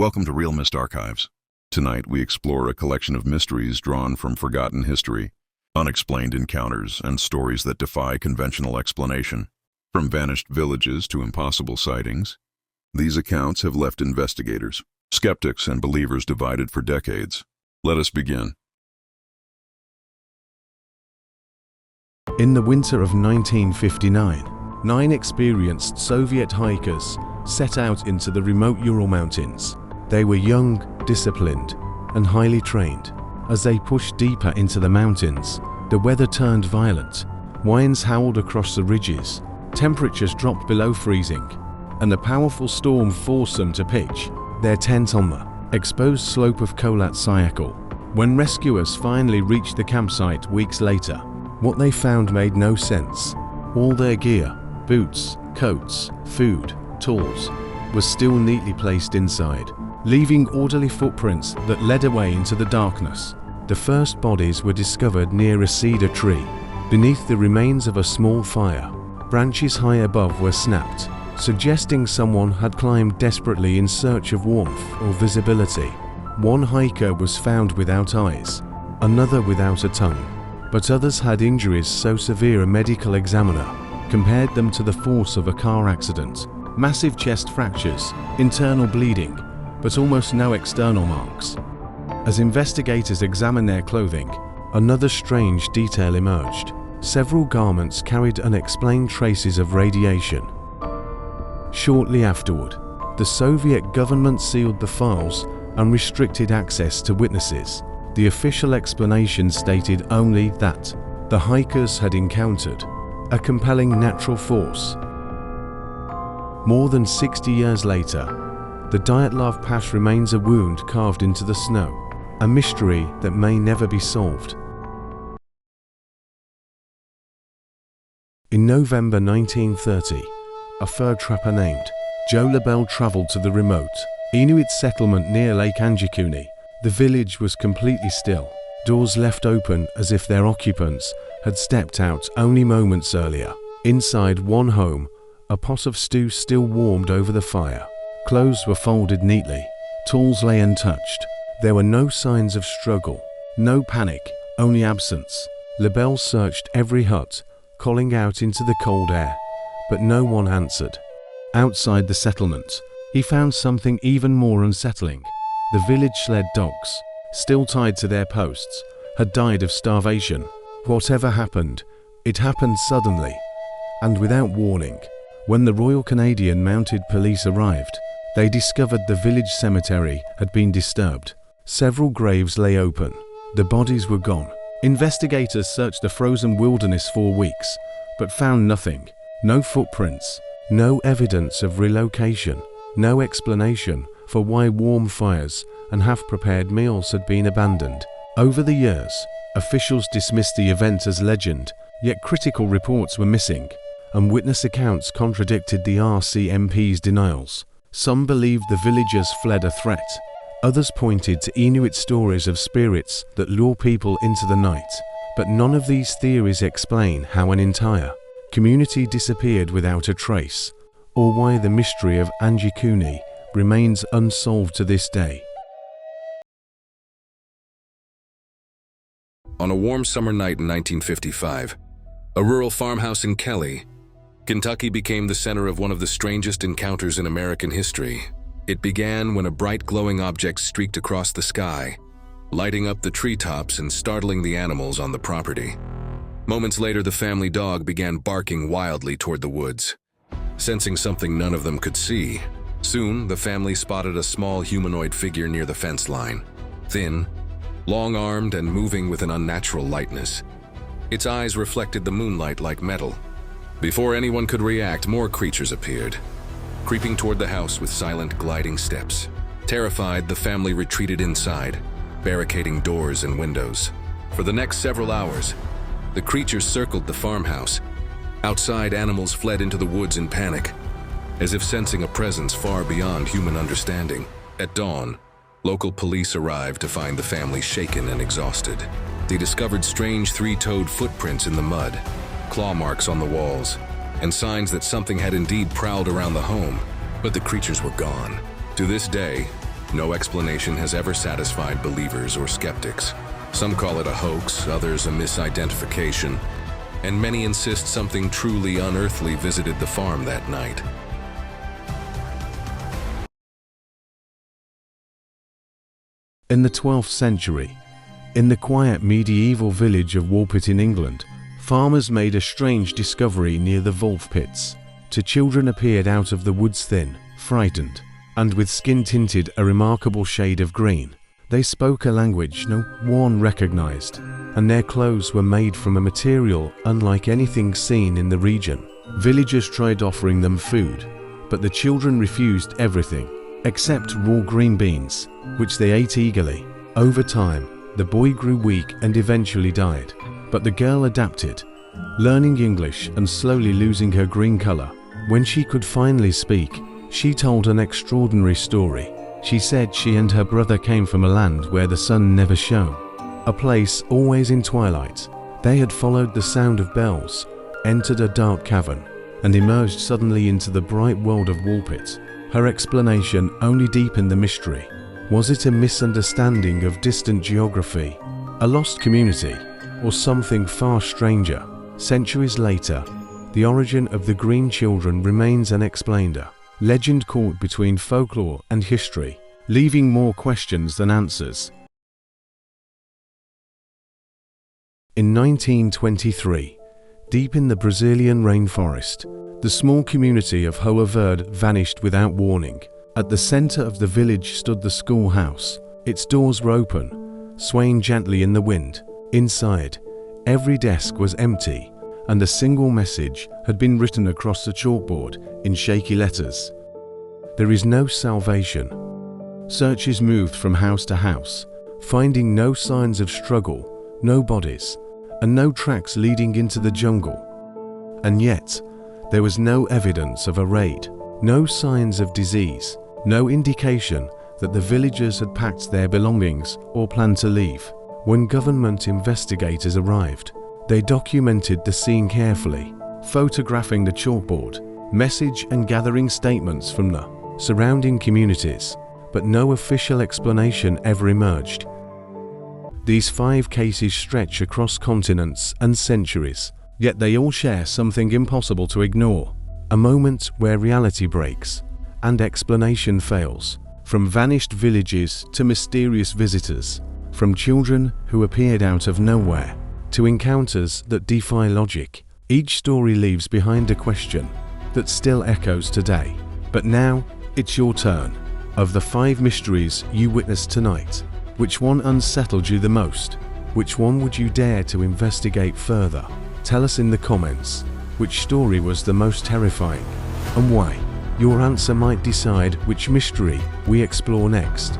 Welcome to Real Mist Archives. Tonight we explore a collection of mysteries drawn from forgotten history, unexplained encounters, and stories that defy conventional explanation. From vanished villages to impossible sightings, these accounts have left investigators, skeptics, and believers divided for decades. Let us begin. In the winter of 1959, 9 experienced Soviet hikers set out into the remote Ural Mountains. They were young, disciplined, and highly trained. As they pushed deeper into the mountains, the weather turned violent. Winds howled across the ridges, temperatures dropped below freezing, and a powerful storm forced them to pitch their tent on the exposed slope of Kholat Syakhl. When rescuers finally reached the campsite weeks later, what they found made no sense. All their gear, boots, coats, food, tools, was still neatly placed inside, leaving orderly footprints that led away into the darkness. The first bodies were discovered near a cedar tree, beneath the remains of a small fire. Branches high above were snapped, suggesting someone had climbed desperately in search of warmth or visibility. One hiker was found without eyes, another without a tongue, but others had injuries so severe a medical examiner compared them to the force of a car accident. Massive chest fractures, internal bleeding, but almost no external marks. As investigators examined their clothing, another strange detail emerged. Several garments carried unexplained traces of radiation. Shortly afterward, the Soviet government sealed the files and restricted access to witnesses. The official explanation stated only that the hikers had encountered a compelling natural force. More than 60 years later, the Dyatlov Pass remains a wound carved into the snow, a mystery that may never be solved. In November 1930, a fur trapper named Joe Lebel traveled to the remote Inuit settlement near Lake Anjikuni. The village was completely still, doors left open as if their occupants had stepped out only moments earlier. Inside one home, a pot of stew still warmed over the fire. Clothes were folded neatly, tools lay untouched. There were no signs of struggle, no panic, only absence. Lebel searched every hut, calling out into the cold air, but no one answered. Outside the settlement, he found something even more unsettling. The village sled dogs, still tied to their posts, had died of starvation. Whatever happened, it happened suddenly and without warning. When the Royal Canadian Mounted Police arrived, they discovered the village cemetery had been disturbed. Several graves lay open. The bodies were gone. Investigators searched the frozen wilderness for weeks, but found nothing. No footprints, no evidence of relocation, no explanation for why warm fires and half-prepared meals had been abandoned. Over the years, officials dismissed the event as legend, yet critical reports were missing, and witness accounts contradicted the RCMP's denials. Some believed the villagers fled a threat. Others pointed to Inuit stories of spirits that lure people into the night. But none of these theories explain how an entire community disappeared without a trace, or why the mystery of Anjikuni remains unsolved to this day. On a warm summer night in 1955, a rural farmhouse in Kelly, Kentucky became the center of one of the strangest encounters in American history. It began when a bright glowing object streaked across the sky, lighting up the treetops and startling the animals on the property. Moments later, the family dog began barking wildly toward the woods, sensing something none of them could see. Soon, the family spotted a small humanoid figure near the fence line, thin, long-armed, and moving with an unnatural lightness. Its eyes reflected the moonlight like metal. Before anyone could react, more creatures appeared, creeping toward the house with silent, gliding steps. Terrified, the family retreated inside, barricading doors and windows. For the next several hours, the creatures circled the farmhouse. Outside, animals fled into the woods in panic, as if sensing a presence far beyond human understanding. At dawn, local police arrived to find the family shaken and exhausted. They discovered strange three-toed footprints in the mud, claw marks on the walls, and signs that something had indeed prowled around the home, but the creatures were gone. To this day, No explanation has ever satisfied believers or skeptics. Some call it a hoax, others a misidentification, and many insist something truly unearthly visited the farm that night. In the 12th century, in the quiet medieval village of Woolpit in England, farmers made a strange discovery near the Wolf Pits. Two children appeared out of the woods thin, frightened, and with skin tinted a remarkable shade of green. They spoke a language no one recognized, and their clothes were made from a material unlike anything seen in the region. Villagers tried offering them food, but the children refused everything, except raw green beans, which they ate eagerly. Over time, the boy grew weak and eventually died, but the girl adapted, learning English and slowly losing her green color. When she could finally speak, she told an extraordinary story. She said she and her brother came from a land where the sun never shone, a place always in twilight. They had followed the sound of bells, entered a dark cavern, and emerged suddenly into the bright world of Woolpit. Her explanation only deepened the mystery. Was it a misunderstanding of distant geography, a lost community, or something far stranger? Centuries later, the origin of the Green Children remains unexplained. Legend caught between folklore and history, leaving more questions than answers. In 1923, deep in the Brazilian rainforest, the small community of Hoa Verde vanished without warning. At the center of the village stood the schoolhouse. Its doors were open, swaying gently in the wind. Inside, every desk was empty, and a single message had been written across the chalkboard in shaky letters. There is no salvation. Searches moved from house to house, finding no signs of struggle, no bodies, and no tracks leading into the jungle. And yet, there was no evidence of a raid, no signs of disease, no indication that the villagers had packed their belongings or planned to leave. When government investigators arrived, they documented the scene carefully, photographing the chalkboard, message and gathering statements from the surrounding communities, but no official explanation ever emerged. These 5 cases stretch across continents and centuries, yet they all share something impossible to ignore. A moment where reality breaks and explanation fails. From vanished villages to mysterious visitors, from children who appeared out of nowhere to encounters that defy logic, each story leaves behind a question that still echoes today. But now, it's your turn. Of the 5 mysteries you witnessed tonight, which one unsettled you the most? Which one would you dare to investigate further? Tell us in the comments which story was the most terrifying and why. Your answer might decide which mystery we explore next.